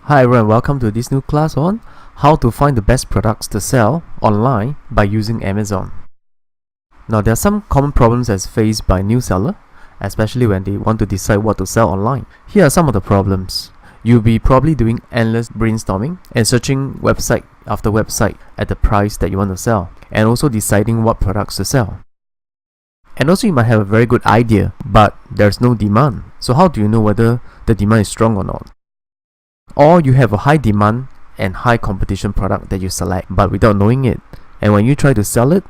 Hi everyone, welcome to this new class on how to find the best products to sell online by using Amazon. Now there are some common problems as faced by new seller, especially when they want to decide what to sell online. Here are some of the problems. You'll be probably doing endless brainstorming and searching website after website at the price that you want to sell, and also deciding what products to sell. And also you might have a very good idea, but there's no demand. So how do you know whether the demand is strong or not? Or you have a high demand and high competition product that you select but without knowing it, and when you try to sell it,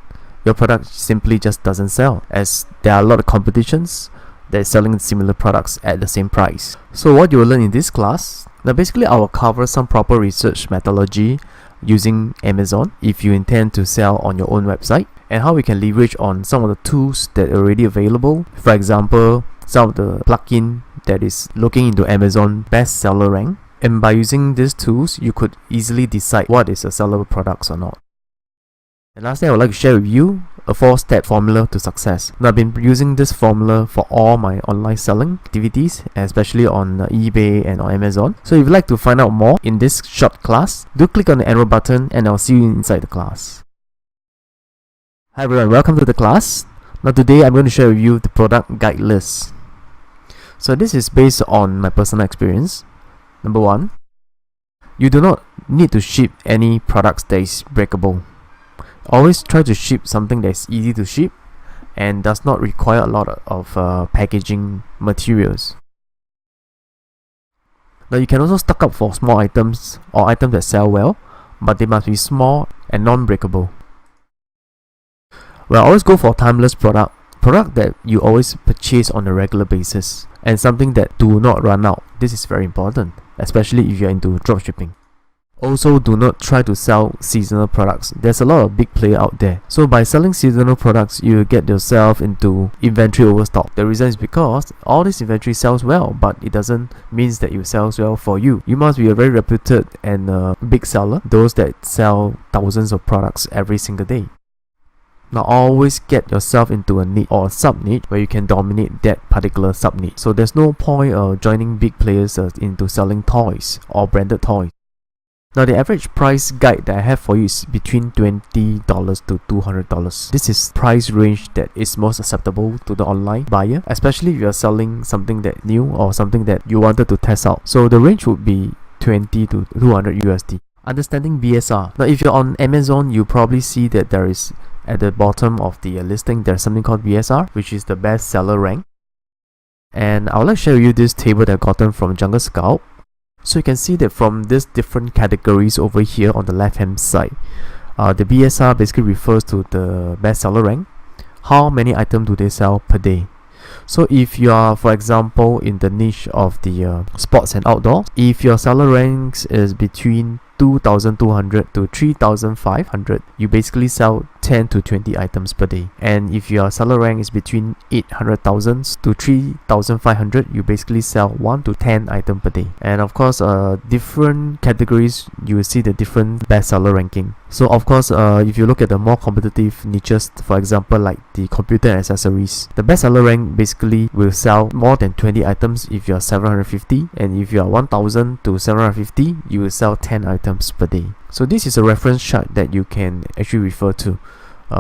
your product simply just doesn't sell, as there are a lot of competitions that is selling similar products at the same price. So what you will learn in this class, now basically I will cover some proper research methodology using Amazon if you intend to sell on your own website, and how we can leverage on some of the tools that are already available. For example, some of the plugin that is looking into Amazon bestseller rank. And by using these tools, you could easily decide what is a sellable product or not. And lastly, I would like to share with you a 4-step formula to success. Now, I've been using this formula for all my online selling activities, especially on eBay and on Amazon. So if you'd like to find out more in this short class, do click on the enroll button and I'll see you inside the class. Hi everyone, welcome to the class. Now today I'm going to share with you the product guide list. So this is based on my personal experience. Number 1, you do not need to ship any products that is breakable. Always try to ship something that is easy to ship and does not require a lot of packaging materials. Now you can also stock up for small items or items that sell well, but they must be small and non-breakable. Well, always go for timeless product that you always purchase on a regular basis, and something that do not run out. This is very important, especially if you're into dropshipping. Also, do not try to sell seasonal products. There's a lot of big players out there. So by selling seasonal products, you get yourself into inventory overstock. The reason is because all this inventory sells well, but it doesn't mean that it sells well for you. You must be a very reputed and big seller, those that sell thousands of products every single day. Now always get yourself into a niche or a sub-niche where you can dominate that particular sub-niche. So there's no point of joining big players into selling toys or branded toys. Now the average price guide that I have for you is between $20 to $200. This is price range that is most acceptable to the online buyer, especially if you are selling something that new or something that you wanted to test out. So the range would be 20 to 200 USD. Understanding BSR. Now if you're on Amazon, you probably see that there is at the bottom of the listing, there's something called BSR, which is the best seller rank. And I would like to share with you this table that I've gotten from Jungle Scout. So you can see that from these different categories over here on the left hand side, the BSR basically refers to the best seller rank. How many items do they sell per day? So if you are, for example, in the niche of the sports and outdoor, if your seller ranks is between 2,200 to 3,500, you basically sell 10 to 20 items per day. And if your seller rank is between 800,000 to 3,500, you basically sell 1 to 10 items per day. And of course, different categories, you will see the different best seller ranking. So of course, if you look at the more competitive niches, for example like the computer and accessories, the best seller rank basically will sell more than 20 items if you are 750, and if you are 1,000 to 750, you will sell 10 items per day. So this is a reference chart that you can actually refer to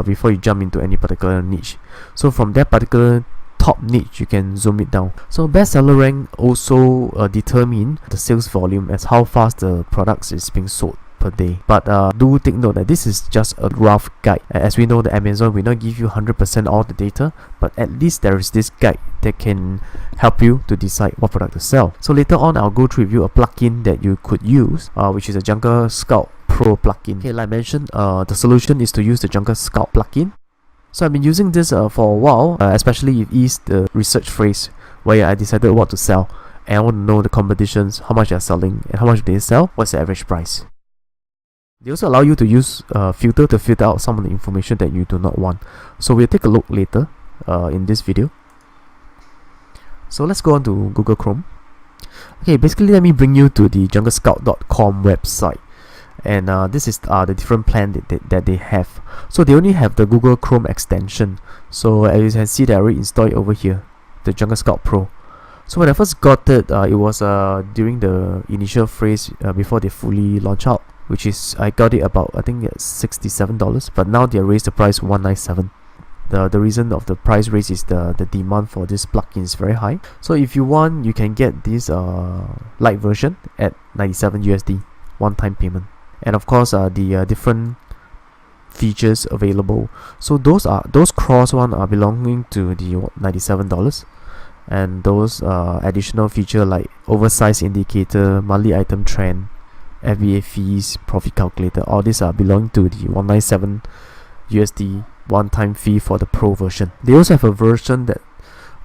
before you jump into any particular niche. So from that particular top niche, you can zoom it down. So best seller rank also determine the sales volume, as how fast the products is being sold per day. But do take note that this is just a rough guide. As we know, the Amazon will not give you 100% all the data, but at least there is this guide that can help you to decide what product to sell. So later on, I'll go through with you a plugin that you could use, which is a Jungle Scout Pro plugin. Okay, like I mentioned, the solution is to use the Jungle Scout plugin. So I've been using this for a while, especially if it's the research phrase where I decided what to sell, and I want to know the competitions, how much they're selling, and how much they sell, what's the average price. They also allow you to use filter to filter out some of the information that you do not want. So we'll take a look later in this video. So let's go on to Google Chrome. Okay, basically let me bring you to the junglescout.com website. And this is the different plan that they have. So they only have the Google Chrome extension. So as you can see, they already installed it over here, the Jungle Scout Pro. So when I first got it, it was during the initial phase before they fully launch out, which is I got it about, I think it's $67, but now they raised the price to $197. The reason of the price raise is the demand for this plugin is very high. So if you want, you can get this light version at 97 USD one-time payment, and of course the different features available. So those cross one are belonging to the $97, and those additional feature like oversized indicator, monthly item trend, FBA fees, profit calculator, all these are belonging to the 197 USD one-time fee for the pro version. They also have a version that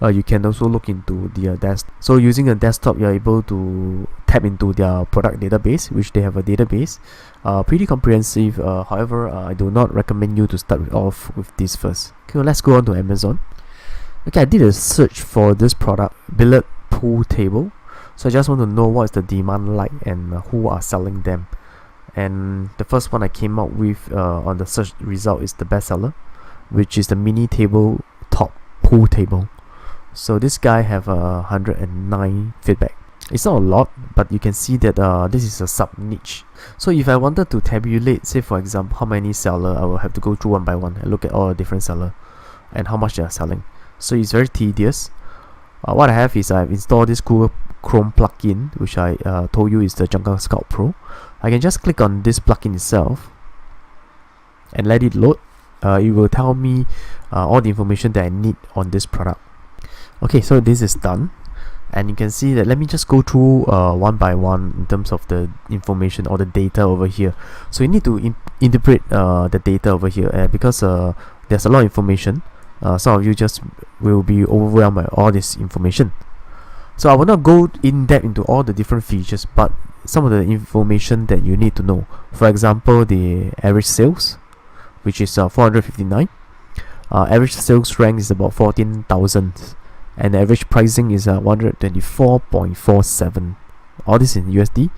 you can also look into the desktop. So using a desktop, you're able to tap into their product database, which they have a database, pretty comprehensive. However, I do not recommend you to start off with this first. Okay, let's go on to Amazon. Okay, I did a search for this product, billiard pool table. So I just want to know what is the demand like and who are selling them. And the first one I came up with on the search result is the bestseller, which is the mini table top pool table. So this guy have 109 feedback. It's not a lot, but you can see that this is a sub niche. So if I wanted to tabulate, say for example, how many seller, I will have to go through one by one and look at all the different seller and how much they are selling. So it's very tedious. What I have is I've installed this Google Chrome plugin, which I told you is the Jungle Scout Pro. I can just click on this plugin itself and let it load. It will tell me all the information that I need on this product. Okay, so this is done, and you can see that. Let me just go through one by one in terms of the information or the data over here. So you need to interpret the data over here because there's a lot of information. Some of you just will be overwhelmed by all this information. So I will not go in depth into all the different features, but some of the information that you need to know. For example, the average sales, which is 459. Average sales rank is about 14,000, and the average pricing is 124.47. All this in USD.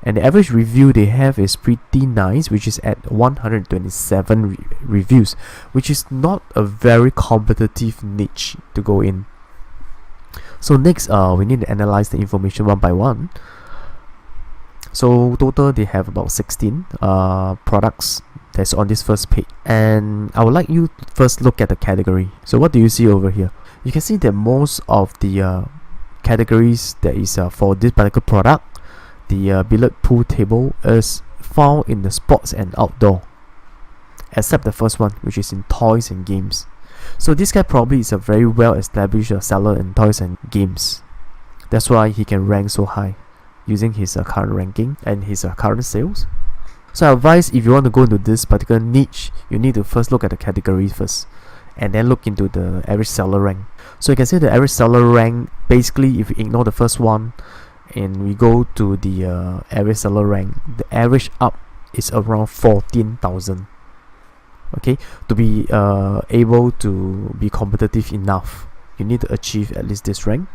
And the average review they have is pretty nice, which is at 127 reviews, which is not a very competitive niche to go in. So next, we need to analyze the information one by one. So total they have about 16 products that's on this first page, and I would like you to first look at the category. So what do you see over here? You can see that most of the categories that is for this particular product, the billiard pool table, is found in the sports and outdoor, except the first one, which is in toys and games. So this guy probably is a very well established seller in toys and games. That's why he can rank so high using his current ranking and his current sales. So I advise, if you want to go into this particular niche, you need to first look at the category first, and then look into the average seller rank. So you can see the average seller rank, basically if you ignore the first one and we go to the average seller rank, the average up is around 14,000. Okay, to be able to be competitive enough, you need to achieve at least this rank.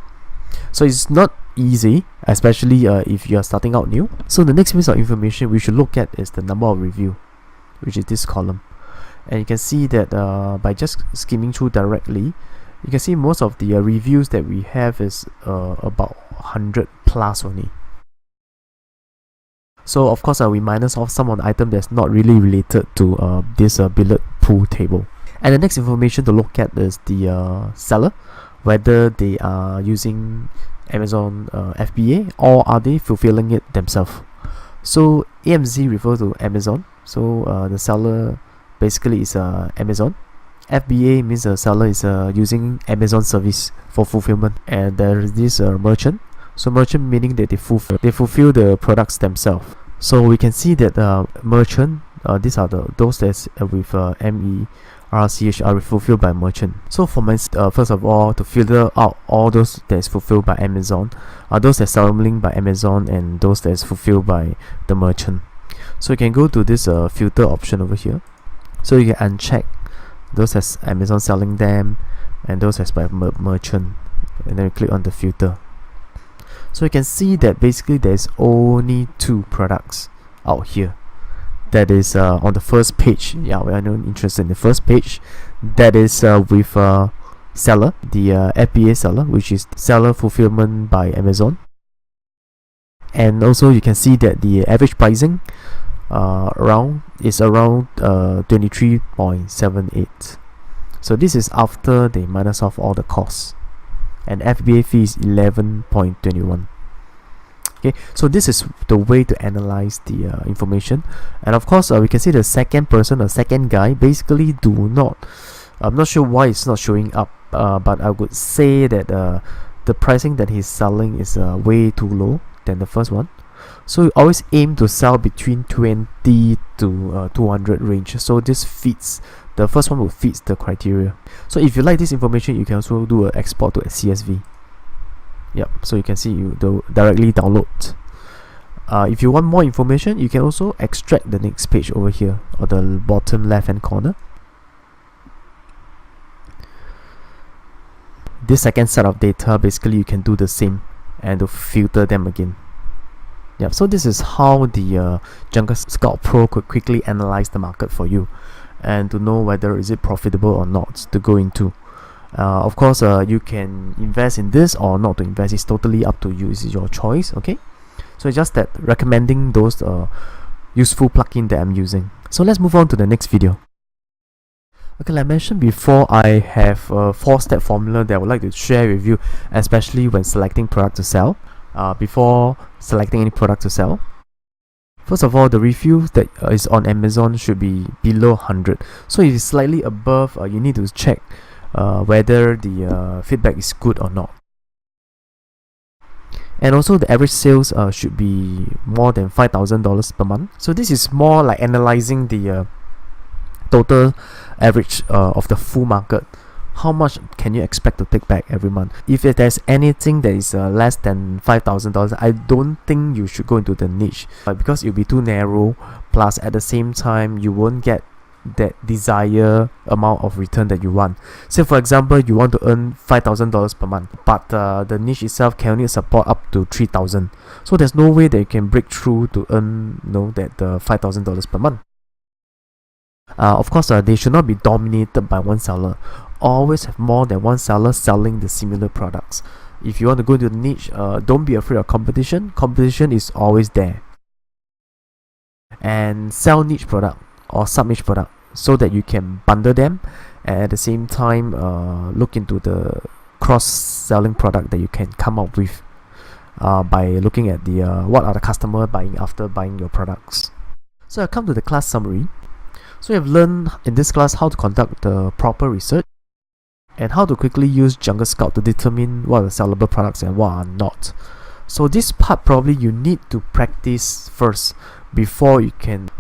So it's not easy, especially if you are starting out new. So the next piece of information we should look at is the number of review, which is this column. And you can see that by just skimming through directly, you can see most of the reviews that we have is about 100 plus only. So of course we minus off some of the item that's not really related to this billiard pool table. And the next information to look at is the seller, whether they are using Amazon FBA or are they fulfilling it themselves. So AMZ refers to Amazon, so the seller basically is Amazon. FBA means the seller is using Amazon service for fulfillment, and there is this merchant. So merchant meaning that they fulfill the products themselves. So we can see that merchant, these are those that's with MERCH are fulfilled by merchant. So for my first of all, to filter out all those that is fulfilled by Amazon, are those that selling by Amazon and those that is fulfilled by the merchant. So you can go to this filter option over here. So you can uncheck those as Amazon selling them and those as by merchant, and then you click on the filter. So you can see that basically there's only 2 products out here that is on the first page. Yeah, we are not interested in the first page. That is with seller, the FBA seller, which is seller fulfillment by Amazon. And also you can see that the average pricing around 23.78. so this is after they minus off all the costs, and FBA fee is 11.21. Okay, so this is the way to analyze the information. And of course we can see the second person or second guy basically do not, I'm not sure why it's not showing up, but I would say that the pricing that he's selling is way too low than the first one. So you always aim to sell between 20 to 200 range. So this fits, the first one will fit the criteria. So if you like this information, you can also do an export to a CSV. Yep, so you can see you directly download. If you want more information, you can also extract the next page over here, or the bottom left hand corner. This second set of data, basically you can do the same and to filter them again. Yep, so this is how the Jungle Scout Pro could quickly analyze the market for you and to know whether is it profitable or not to go into. Of course, you can invest in this or not to invest. It's totally up to you. It's your choice. Okay, so it's just that recommending those useful plugin that I'm using. So let's move on to the next video. Okay, like I mentioned before, I have a 4-step formula that I would like to share with you, especially when selecting product to sell. Before selecting any product to sell, first of all, the review that is on Amazon should be below 100. So if it's slightly above, you need to check whether the feedback is good or not. And also the average sales should be more than $5,000 per month. So this is more like analyzing the total average of the full market. How much can you expect to take back every month? If there's anything that is less than $5,000, I don't think you should go into the niche, because it'll be too narrow. Plus, at the same time, you won't get that desired amount of return that you want. Say for example, you want to earn $5,000 per month, but the niche itself can only support up to $3,000. So there's no way that you can break through to earn that $5,000 per month. Of course, they should not be dominated by one seller. Always have more than one seller selling the similar products. If you want to go into the niche, don't be afraid of competition. Competition is always there. And sell niche product or sub-niche product so that you can bundle them, and at the same time look into the cross-selling product that you can come up with by looking at the what are the customer buying after buying your products. So I come to the class summary. So you have learned in this class how to conduct the proper research and how to quickly use Jungle Scout to determine what are sellable products and what are not. So this part probably you need to practice first before you can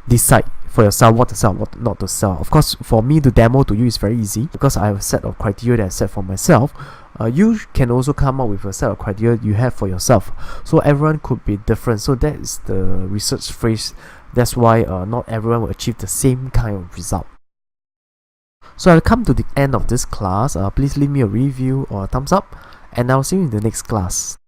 decide for yourself what to sell, what not to sell. Of course, for me to demo to you is very easy because I have a set of criteria that I set for myself. You can also come up with a set of criteria you have for yourself. So everyone could be different. So that is the research phrase. That's why not everyone will achieve the same kind of result. So I'll come to the end of this class. Please leave me a review or a thumbs up, and I'll see you in the next class.